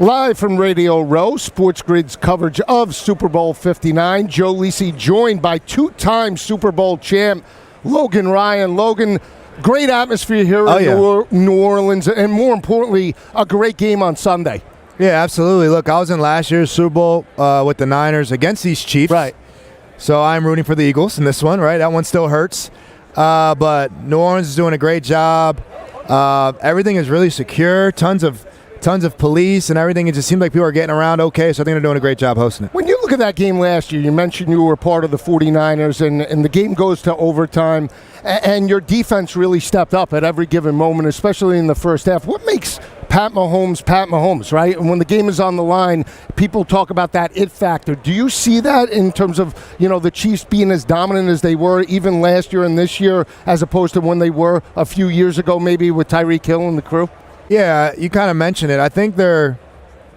Live from Radio Row, SportsGrid's coverage of Super Bowl 59. Joe Lisi joined by two-time Super Bowl champ Logan Ryan. Logan, great atmosphere here in New Orleans, and more importantly, a great game on Sunday. Yeah, absolutely. Look, I was in last year's Super Bowl with the Niners against these Chiefs. Right. So I'm rooting for the Eagles in this one, right? That one still hurts. But New Orleans is doing a great job. Everything is really secure. Tons of police and everything. It just seems like people are getting around okay, so I think they're doing a great job hosting it. When you look at that game last year, you mentioned you were part of the 49ers, and the game goes to overtime, and your defense really stepped up at every given moment, especially in the first half. What makes Pat Mahomes, right? And when the game is on the line, people talk about that it factor. Do you see that in terms of, the Chiefs being as dominant as they were even last year and this year, as opposed to when they were a few years ago, maybe with Tyreek Hill and the crew? Yeah, you kind of mentioned it. I think they're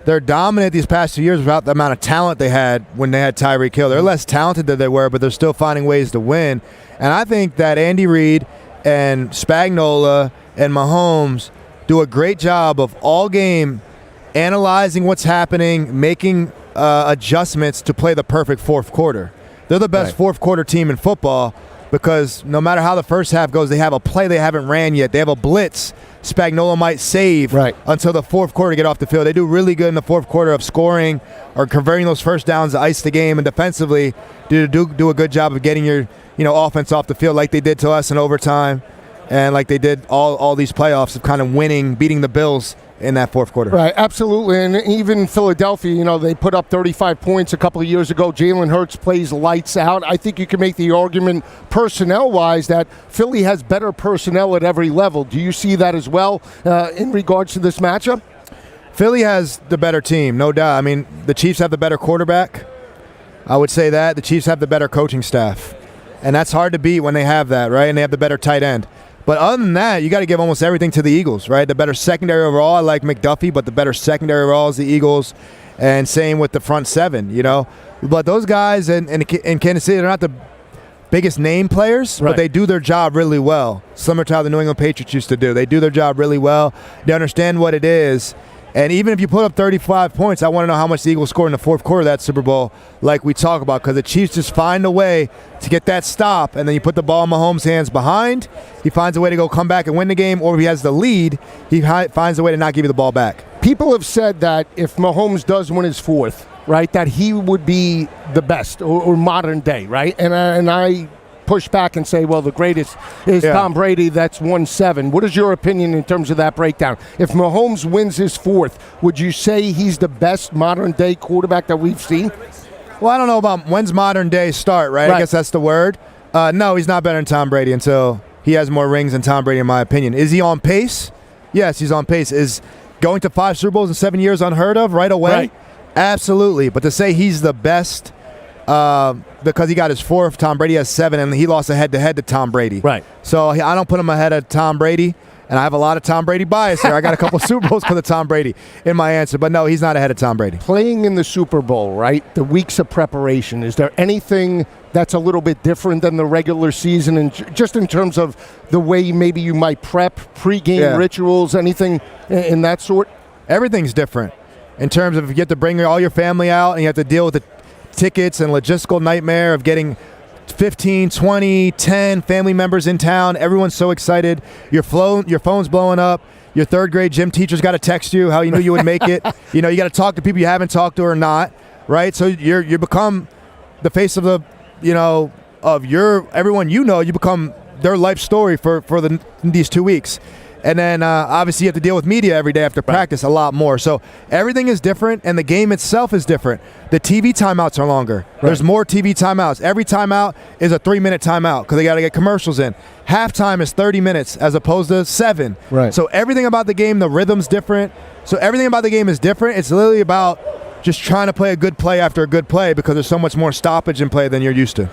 dominant these past 2 years without the amount of talent they had when they had Tyreek Hill. They're less talented than they were, but they're still finding ways to win. And I think that Andy Reid and Spagnuolo and Mahomes do a great job of all game analyzing what's happening, making adjustments to play the perfect fourth quarter. They're the best fourth quarter team in football because no matter how the first half goes, they have a play they haven't ran yet. They have a blitz Spagnuolo might save until the fourth quarter to get off the field. They do really good in the fourth quarter of scoring or converting those first downs to ice the game, and defensively do a good job of getting your offense off the field like they did to us in overtime and like they did all these playoffs of kind of beating the Bills in that fourth quarter. Right, absolutely. And even Philadelphia, they put up 35 points a couple of years ago. Jalen Hurts plays lights out. I think you can make the argument personnel-wise that Philly has better personnel at every level. Do you see that as well in regards to this matchup? Philly has the better team, no doubt. I mean, the Chiefs have the better quarterback. I would say that. The Chiefs have the better coaching staff. And that's hard to beat when they have that, right? And they have the better tight end. But other than that, you got to give almost everything to the Eagles, right? The better secondary overall, I like McDuffie, but the better secondary overall is the Eagles, and same with the front seven, But those guys in Kansas City, they're not the biggest name players, but they do their job really well, similar to how the New England Patriots used to do. They do their job really well. They understand what it is. And even if you put up 35 points, I want to know how much the Eagles scored in the fourth quarter of that Super Bowl, like we talk about, because the Chiefs just find a way to get that stop, and then you put the ball in Mahomes' hands behind. He finds a way to come back and win the game, or if he has the lead, he finds a way to not give you the ball back. People have said that if Mahomes does win his fourth, right, that he would be the best or modern day, right? And I push back and say, well, the greatest is Tom Brady. That's 1-7. What is your opinion in terms of that breakdown? If Mahomes wins his fourth, would you say he's the best modern-day quarterback that we've seen? Well, I don't know about when's modern day start, right? I guess that's the word. No, he's not better than Tom Brady until he has more rings than Tom Brady, in my opinion. Is he on pace? Yes, he's on pace. Is going to 5 Super Bowls in 7 years unheard of right away? Right. Absolutely. But to say he's the best because he got his fourth, Tom Brady has 7, and he lost a head-to-head to Tom Brady. Right. So I don't put him ahead of Tom Brady, and I have a lot of Tom Brady bias here. I got a couple Super Bowls because of Tom Brady in my answer, but no, he's not ahead of Tom Brady. Playing in the Super Bowl, right, the weeks of preparation, is there anything that's a little bit different than the regular season, and just in terms of the way maybe you might prep, pregame rituals, anything in that sort? Everything's different in terms of you have to bring all your family out, and you have to deal with the tickets and logistical nightmare of getting 15, 20, 10 family members in town. Everyone's so excited. Your phone's blowing up. Your third grade gym teacher's got to text you how you knew you would make it. You got to talk to people you haven't talked to or not, right? So you become the face of the, everyone you become their life story for these 2 weeks. And then obviously you have to deal with media every day after practice a lot more. So everything is different, and the game itself is different. The TV timeouts are longer. There's more TV timeouts. Every timeout is a 3-minute timeout because they got to get commercials in. Halftime is 30 minutes as opposed to 7. Right. So everything about the game, the rhythm's different. So everything about the game is different. It's literally about just trying to play a good play after a good play because there's so much more stoppage in play than you're used to.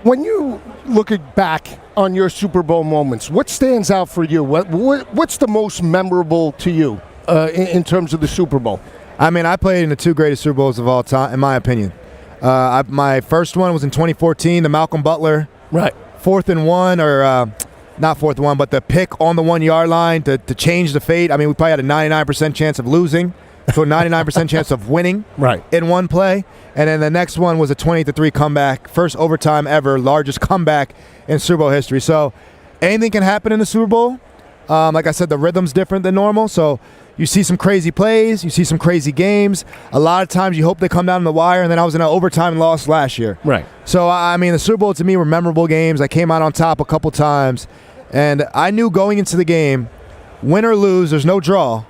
When you look back on your Super Bowl moments, what stands out for you? What's the most memorable to you in terms of the Super Bowl? I mean, I played in the 2 greatest Super Bowls of all time, in my opinion. My first one was in 2014, the Malcolm Butler. Right. 4th and 1, or not 4th and 1, but the pick on the 1-yard line to change the fate. I mean, we probably had a 99% chance of losing so a 99% chance of winning right. in one play. And then the next one was a 28-3 comeback, first overtime ever, largest comeback in Super Bowl history. So anything can happen in the Super Bowl. Like I said, the rhythm's different than normal. So you see some crazy plays, you see some crazy games. A lot of times you hope they come down the wire, and then I was in an overtime and lost last year. Right. So, I mean, the Super Bowl to me were memorable games. I came out on top a couple times, and I knew going into the game, win or lose, there's no draw.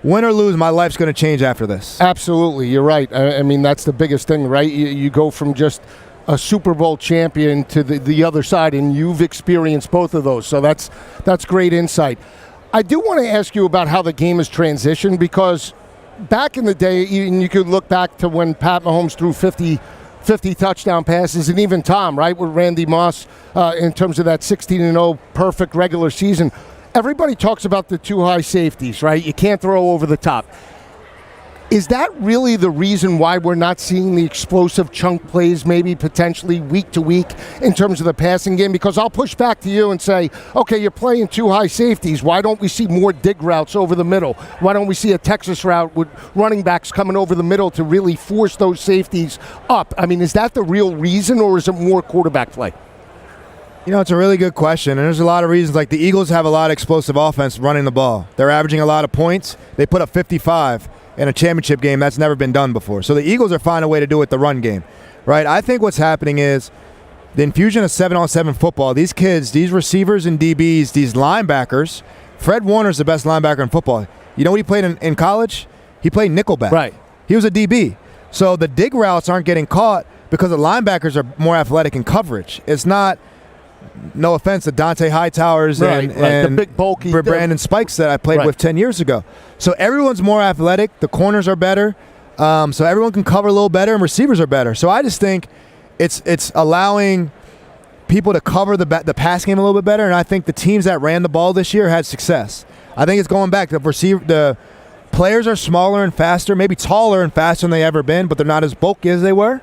Win or lose, my life's going to change after this. Absolutely. You're right. I mean, that's the biggest thing, right? You go from just a Super Bowl champion to the other side, and you've experienced both of those. So that's great insight. I do want to ask you about how the game has transitioned, because back in the day, and you could look back to when Pat Mahomes threw 50 touchdown passes, and even Tom, right, with Randy Moss in terms of that 16-0 perfect regular season. Everybody talks about the two high safeties, right? You can't throw over the top. Is that really the reason why we're not seeing the explosive chunk plays maybe potentially week to week in terms of the passing game? Because I'll push back to you and say, okay, you're playing two high safeties. Why don't we see more dig routes over the middle? Why don't we see a Texas route with running backs coming over the middle to really force those safeties up? I mean, is that the real reason, or is it more quarterback play? You know, it's a really good question, and there's a lot of reasons. Like, the Eagles have a lot of explosive offense running the ball. They're averaging a lot of points. They put up 55 in a championship game. That's never been done before. So the Eagles are finding a way to do it with the run game, right? I think what's happening is the infusion of 7-on-7 football. These kids, these receivers and DBs, these linebackers. Fred Warner's the best linebacker in football. You know what he played in college? He played nickelback. Right. He was a DB. So the dig routes aren't getting caught because the linebackers are more athletic in coverage. It's not, no offense to Dante Hightowers and the big bulky Brandon Spikes that I played with 10 years ago. So everyone's more athletic. The corners are better. So everyone can cover a little better, and receivers are better. So I just think it's allowing people to cover the pass game a little bit better, and I think the teams that ran the ball this year had success. I think it's going back. The players are smaller and faster, maybe taller and faster than they ever been, but they're not as bulky as they were.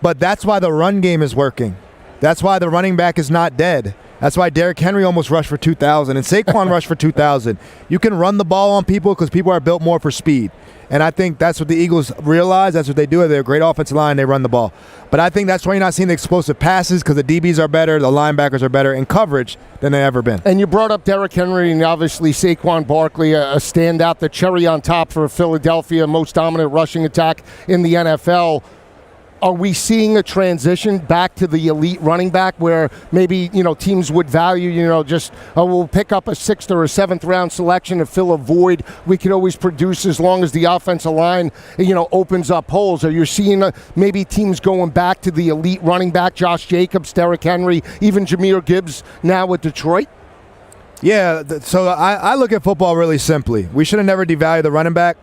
But that's why the run game is working. That's why the running back is not dead. That's why Derrick Henry almost rushed for 2,000 and Saquon rushed for 2,000. You can run the ball on people because people are built more for speed. And I think that's what the Eagles realize. That's what they do. They're a great offensive line. They run the ball. But I think that's why you're not seeing the explosive passes, because the DBs are better, the linebackers are better in coverage than they've ever been. And you brought up Derrick Henry and obviously Saquon Barkley, a standout, the cherry on top for Philadelphia, most dominant rushing attack in the NFL. Are we seeing a transition back to the elite running back where maybe, teams would value, we'll pick up a 6th or a 7th round selection to fill a void we could always produce as long as the offensive line, opens up holes? Are you seeing maybe teams going back to the elite running back, Josh Jacobs, Derrick Henry, even Jahmyr Gibbs now with Detroit? Yeah, so I look at football really simply. We should have never devalued the running back.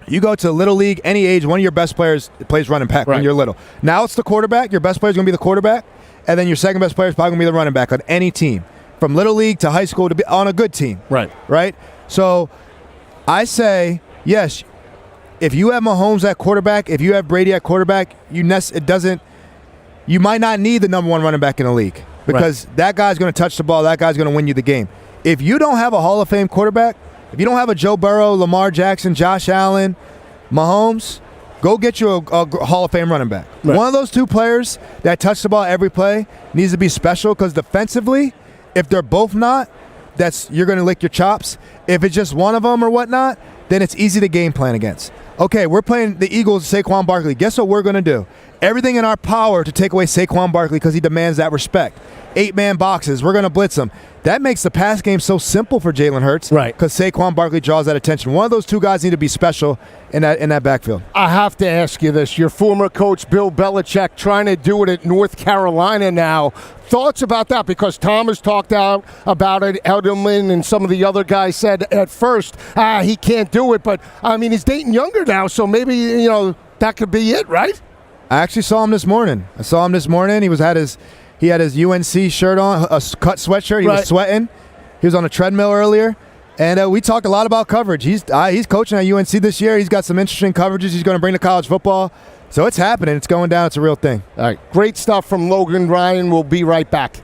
You go to Little League, any age, one of your best players plays running back when you're little. Now it's the quarterback. Your best player is going to be the quarterback, and then your second best player is probably going to be the running back on any team, from Little League to high school to be on a good team. Right? So I say, yes, if you have Mahomes at quarterback, if you have Brady at quarterback, you might not need the number one running back in the league, because that guy's going to touch the ball. That guy's going to win you the game. If you don't have a Hall of Fame quarterback, if you don't have a Joe Burrow, Lamar Jackson, Josh Allen, Mahomes, go get you a Hall of Fame running back. One of those two players that touch the ball every play needs to be special, because defensively, if they're both not, you're going to lick your chops. If it's just one of them or whatnot, then it's easy to game plan against. Okay, we're playing the Eagles, Saquon Barkley. Guess what we're going to do? Everything in our power to take away Saquon Barkley, because he demands that respect. 8-man boxes. We're going to blitz him. That makes the pass game so simple for Jalen Hurts, because Saquon Barkley draws that attention. One of those two guys need to be special in that backfield. I have to ask you this. Your former coach, Bill Belichick, trying to do it at North Carolina now. Thoughts about that? Because Tom has talked out about it. Edelman and some of the other guys said at first, he can't do it. But, I mean, he's dating younger now, so maybe, that could be it, right? I actually saw him this morning. He had his UNC shirt on, a cut sweatshirt. He was sweating. He was on a treadmill earlier. And we talked a lot about coverage. He's coaching at UNC this year. He's got some interesting coverages he's going to bring to college football. So it's happening. It's going down. It's a real thing. All right. Great stuff from Logan Ryan. We'll be right back.